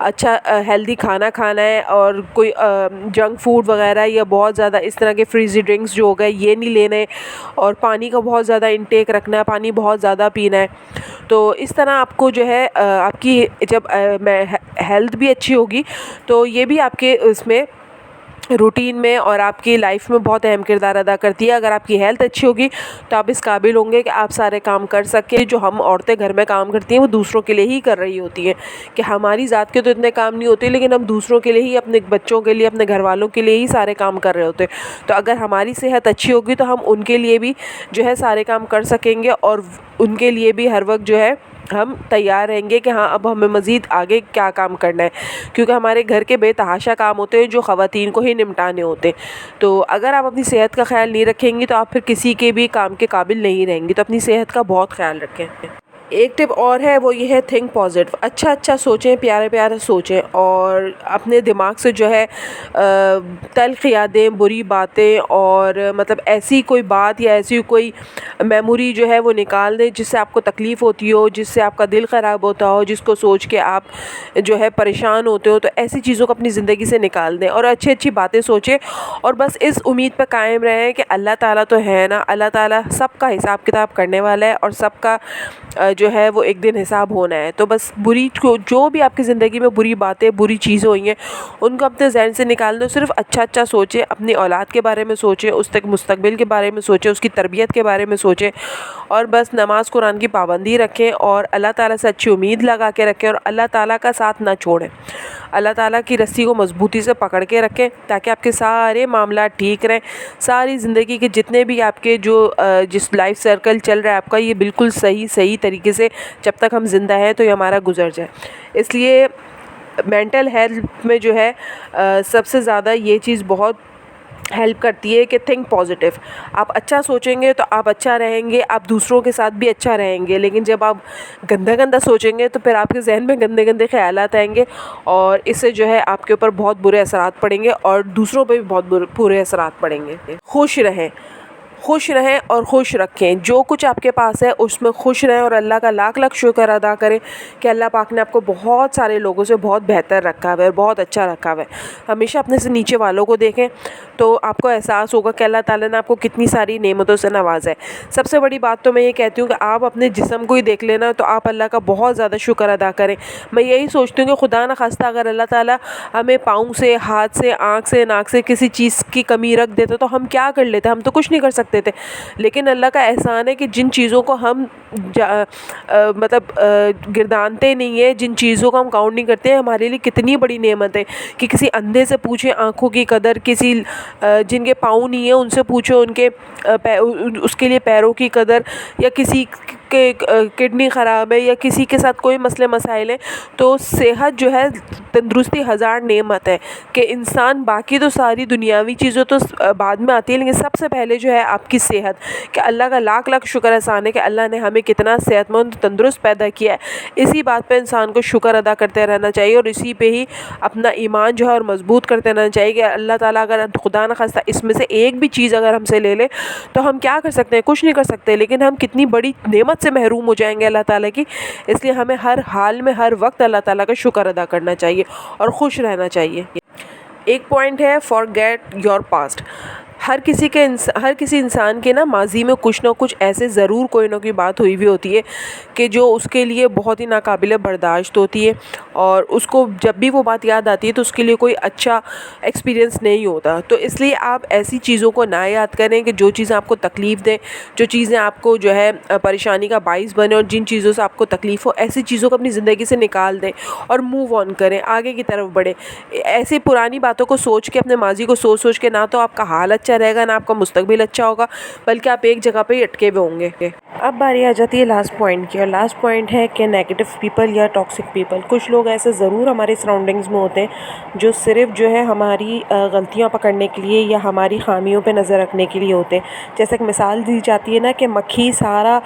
اچھا ہیلدی کھانا کھانا ہے, اور کوئی جنک فوڈ وغیرہ یا بہت زیادہ اس طرح کے فریزی ڈرنکس جو ہو گئے یہ نہیں لینے, اور پانی کا بہت زیادہ انٹیک رکھنا ہے, پانی بہت زیادہ پینا ہے. تو اس طرح آپ کو جو ہے آپ کی جب ہیلتھ بھی اچھی ہوگی تو یہ بھی آپ کے اس میں روٹین میں اور آپ کی لائف میں بہت اہم کردار ادا کرتی ہے. اگر آپ کی ہیلتھ اچھی ہوگی تو آپ اس قابل ہوں گے کہ آپ سارے کام کر سکیں. جو ہم عورتیں گھر میں کام کرتی ہیں وہ دوسروں کے لیے ہی کر رہی ہوتی ہیں, کہ ہماری ذات کے تو اتنے کام نہیں ہوتے, لیکن ہم دوسروں کے لیے ہی, اپنے بچوں کے لیے, اپنے گھر والوں کے لیے ہی سارے کام کر رہے ہوتے ہیں. تو اگر ہماری صحت اچھی ہوگی تو ہم ان کے لیے بھی جو ہے سارے کام کر سکیں گے, اور ان کے لیے بھی ہر وقت جو ہے ہم تیار رہیں گے کہ ہاں اب ہمیں مزید آگے کیا کام کرنا ہے, کیونکہ ہمارے گھر کے بے تحاشا کام ہوتے ہیں جو خواتین کو ہی نمٹانے ہوتے ہیں. تو اگر آپ اپنی صحت کا خیال نہیں رکھیں گی تو آپ پھر کسی کے بھی کام کے قابل نہیں رہیں گی. تو اپنی صحت کا بہت خیال رکھیں. ایک ٹپ اور ہے, وہ یہ ہے تھنک پازیٹیو. اچھا سوچیں, پیارے سوچیں, اور اپنے دماغ سے جو ہے تلخ یادیں, بری باتیں, اور مطلب ایسی کوئی بات یا ایسی کوئی میموری جو ہے وہ نکال دیں جس سے آپ کو تکلیف ہوتی ہو, جس سے آپ کا دل خراب ہوتا ہو, جس کو سوچ کے آپ جو ہے پریشان ہوتے ہو. تو ایسی چیزوں کو اپنی زندگی سے نکال دیں اور اچھی باتیں سوچیں, اور بس اس امید پہ قائم رہیں کہ اللہ تعالیٰ تو ہے نا, اللہ تعالیٰ سب کا حساب کتاب کرنے والا ہے, اور سب کا جو ہے وہ ایک دن حساب ہونا ہے. تو بس جو بھی آپ کی زندگی میں بری باتیں, بری چیزیں ہوئی ہیں, ان کو اپنے ذہن سے نکال دو. صرف اچھا سوچیں, اپنی اولاد کے بارے میں سوچیں, اس تک مستقبل کے بارے میں سوچیں, اس کی تربیت کے بارے میں سوچیں, اور بس نماز قرآن کی پابندی رکھیں, اور اللہ تعالیٰ سے اچھی امید لگا کے رکھیں, اور اللہ تعالیٰ کا ساتھ نہ چھوڑیں. اللہ تعالیٰ کی رسی کو مضبوطی سے پکڑ کے رکھیں تاکہ آپ کے سارے معاملات ٹھیک رہیں. ساری زندگی کے جتنے بھی آپ کے جس لائف سرکل چل رہا ہے آپ کا, یہ بالکل صحیح طریقے سے جب تک ہم زندہ ہیں تو یہ ہمارا گزر جائے. اس لیے مینٹل ہیلتھ میں جو ہے سب سے زیادہ یہ چیز بہت ہیلپ کرتی ہے کہ تھنک پازیٹیو. آپ اچھا سوچیں گے تو آپ اچھا رہیں گے, آپ دوسروں کے ساتھ بھی اچھا رہیں گے. لیکن جب آپ گندا سوچیں گے تو پھر آپ کے ذہن میں گندے خیالات آئیں گے, اور اس سے جو ہے آپ کے اوپر بہت برے اثرات پڑیں گے, اور دوسروں پہ بھی بہت برے اثرات پڑیں گے. خوش رہیں اور خوش رکھیں. جو کچھ آپ کے پاس ہے اس میں خوش رہیں, اور اللہ کا لاکھ شکر ادا کریں کہ اللہ پاک نے آپ کو بہت سارے لوگوں سے بہت بہتر رکھا ہوا ہے, اور بہت اچھا رکھا ہوا ہے. ہمیشہ اپنے سے نیچے والوں کو دیکھیں تو آپ کو احساس ہوگا کہ اللہ تعالیٰ نے آپ کو کتنی ساری نعمتوں سے نوازا ہے. سب سے بڑی بات تو میں یہ کہتی ہوں کہ آپ اپنے جسم کو ہی دیکھ لینا تو آپ اللہ کا بہت زیادہ شکر ادا کریں. میں یہی سوچتی ہوں کہ خدا نہ خواستہ اگر اللہ تعالیٰ ہمیں پاؤں سے, ہاتھ سے, آنکھ سے, ناک سے کسی چیز کی کمی رکھ دیتا تو ہم کیا کر لیتے, ہم تو کچھ نہیں کر سکتے تھے. لیکن اللہ کا احسان ہے کہ جن چیزوں کو ہم گردانتے نہیں ہیں, جن چیزوں کو ہم کاؤنٹ نہیں کرتے ہیں, ہمارے لیے کتنی بڑی نعمت ہے. کہ کسی اندھے سے پوچھیں آنکھوں کی قدر, کسی جن کے پاؤں نہیں ہیں ان سے پوچھو ان کے اس کے لیے پیروں کی قدر, یا کسی کے کڈنی خراب ہے, یا کسی کے ساتھ کوئی مسئلے مسائل ہیں. تو صحت جو ہے, تندرستی ہزار نعمت ہے. کہ انسان باقی تو ساری دنیاوی چیزوں تو بعد میں آتی ہے, لیکن سب سے پہلے جو ہے آپ کی صحت. کہ اللہ کا لاکھ شکر احسان ہے کہ اللہ نے ہمیں کتنا صحت مند تندرست پیدا کیا ہے. اسی بات پہ انسان کو شکر ادا کرتے رہنا چاہیے, اور اسی پہ ہی اپنا ایمان جو ہے اور مضبوط کرتے رہنا چاہیے. کہ اللہ تعالیٰ اگر خدا نہ خواستہ اس میں سے ایک بھی چیز اگر ہم سے لے لے تو ہم کیا کر سکتے ہیں, کچھ نہیں کر سکتے, لیکن ہم کتنی بڑی نعمت سے محروم ہو جائیں گے اللہ تعالیٰ کی. اس لیے ہمیں ہر حال میں ہر وقت اللہ تعالیٰ کا شکر ادا کرنا چاہیے اور خوش رہنا چاہیے. ایک پوائنٹ ہے forget your past. ہر کسی انسان کے نا ماضی میں کچھ نہ کچھ ایسے ضرور کوئی نہ کوئی بات ہوئی ہوتی ہے کہ جو اس کے لیے بہت ہی ناقابل برداشت ہوتی ہے, اور اس کو جب بھی وہ بات یاد آتی ہے تو اس کے لیے کوئی اچھا ایکسپیرینس نہیں ہوتا. تو اس لیے آپ ایسی چیزوں کو نہ یاد کریں کہ جو چیزیں آپ کو تکلیف دیں, جو چیزیں آپ کو جو ہے پریشانی کا باعث بنے, اور جن چیزوں سے آپ کو تکلیف ہو, ایسی چیزوں کو اپنی زندگی سے نکال دیں اور موو آن کریں, آگے کی طرف بڑھیں. ایسی پرانی باتوں کو سوچ کے, اپنے ماضی کو سوچ کے نہ تو آپ کا حال اچھا رہے گا, نہ آپ کا مستقبل اچھا ہوگا, بلکہ آپ ایک جگہ پہ ہی اٹکے ہوئے ہوں گے. اب باری آ جاتی ہے لاسٹ پوائنٹ کی, اور لاسٹ پوائنٹ ہے کہ نیگیٹو پیپل یا ٹاکسک پیپل. کچھ لوگ ایسے ضرور ہمارے سراؤنڈنگز میں ہوتے ہیں جو صرف جو ہے ہماری غلطیاں پکڑنے کے لیے یا ہماری خامیوں پہ نظر رکھنے کے لیے ہوتے ہیں. جیسا کہ مثال دی جاتی ہے نا کہ مکھی سارا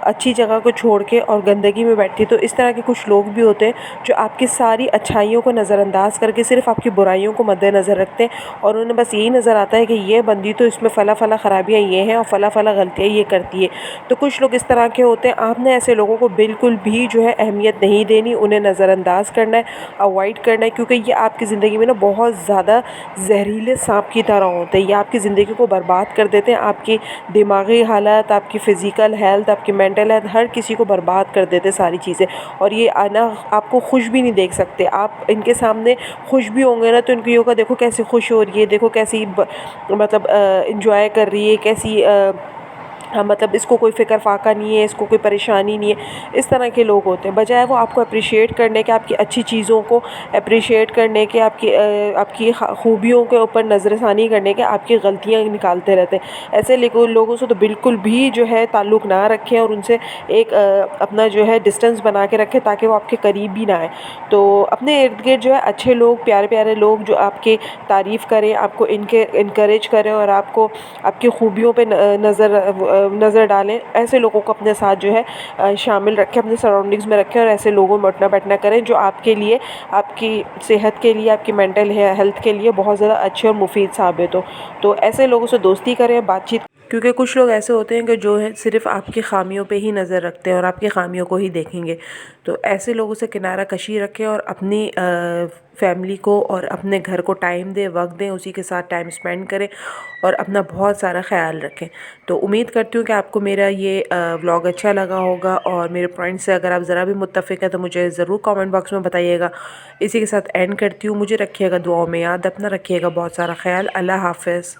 اچھی جگہ کو چھوڑ کے اور گندگی میں بیٹھتی ہے, تو اس طرح کے کچھ لوگ بھی ہوتے ہیں جو آپ کی ساری اچھائیوں کو نظر انداز کر کے صرف آپ کی برائیوں کو مد نظر رکھتے ہیں, اور انہیں بس یہی نظر آتا ہے کہ یہ بندی تو اس میں فلاں فلاں خرابیاں یہ ہیں اور فلاں فلاں غلطیاں یہ کرتی ہے. تو کچھ لوگ اس طرح کے ہوتے ہیں. آپ نے ایسے لوگوں کو بالکل بھی جو ہے اہمیت نہیں دینی، انہیں نظر انداز کرنا ہے، اوائڈ کرنا ہے، کیونکہ یہ آپ کی زندگی میں نا بہت زیادہ زہریلے سانپ کی طرح ہوتے ہیں. یہ آپ کی زندگی کو برباد کر دیتے ہیں، آپ کی دماغی حالت، آپ کی فزیکل ہیلتھ، آپ کی مینٹل ہیلتھ، ہر کسی کو برباد کر دیتے ساری چیزیں. اور یہ آنا آپ کو خوش بھی نہیں دیکھ سکتے. آپ ان کے سامنے خوش بھی ہوں گے نا تو ان کو یہ ہوگا دیکھو کیسے خوش ہو رہی ہے، دیکھو کیسی مطلب انجوائے کر رہی ہے، کیسی مطلب اس کو کوئی فکر فاقہ نہیں ہے، اس کو کوئی پریشانی نہیں ہے. اس طرح کے لوگ ہوتے ہیں. بجائے وہ آپ کو اپریشیٹ کرنے کے، آپ کی اچھی چیزوں کو اپریشیٹ کرنے کے، آپ کی خوبیوں کے اوپر نظر ثانی کرنے کے، آپ کی غلطیاں نکالتے رہتے ہیں. ایسے لوگوں سے تو بالکل بھی جو ہے تعلق نہ رکھیں اور ان سے ایک اپنا جو ہے ڈسٹنس بنا کے رکھیں تاکہ وہ آپ کے قریب بھی نہ آئیں. تو اپنے ارد گرد جو ہے اچھے لوگ، پیارے پیارے لوگ جو آپ کی تعریف کریں، آپ کو انکریج کریں اور آپ کو آپ کی خوبیوں پہ نظر ڈالیں، ایسے لوگوں کو اپنے ساتھ جو ہے شامل رکھیں، اپنے سراؤنڈنگز میں رکھیں اور ایسے لوگوں میں اٹھنا بیٹھنا کریں جو آپ کے لیے، آپ کی صحت کے لیے، آپ کی مینٹل ہیلتھ کے لیے بہت زیادہ اچھے اور مفید ثابت ہو. تو ایسے لوگوں سے دوستی کریں، بات چیت. کیونکہ کچھ لوگ ایسے ہوتے ہیں کہ جو ہے صرف آپ کی خامیوں پہ ہی نظر رکھتے ہیں اور آپ کی خامیوں کو ہی دیکھیں گے. تو ایسے لوگوں سے کنارہ کشی رکھیں اور اپنی فیملی کو اور اپنے گھر کو ٹائم دیں، وقت دیں، اسی کے ساتھ ٹائم اسپینڈ کریں اور اپنا بہت سارا خیال رکھیں. تو امید کرتی ہوں کہ آپ کو میرا یہ ولاگ اچھا لگا ہوگا اور میرے پوائنٹ سے اگر آپ ذرا بھی متفق ہیں تو مجھے ضرور کامنٹ باکس میں بتائیے گا. اسی کے ساتھ اینڈ کرتی ہوں. مجھے رکھیے گا دعاؤں میں یاد، اپنا رکھیے گا بہت سارا خیال. اللہ حافظ.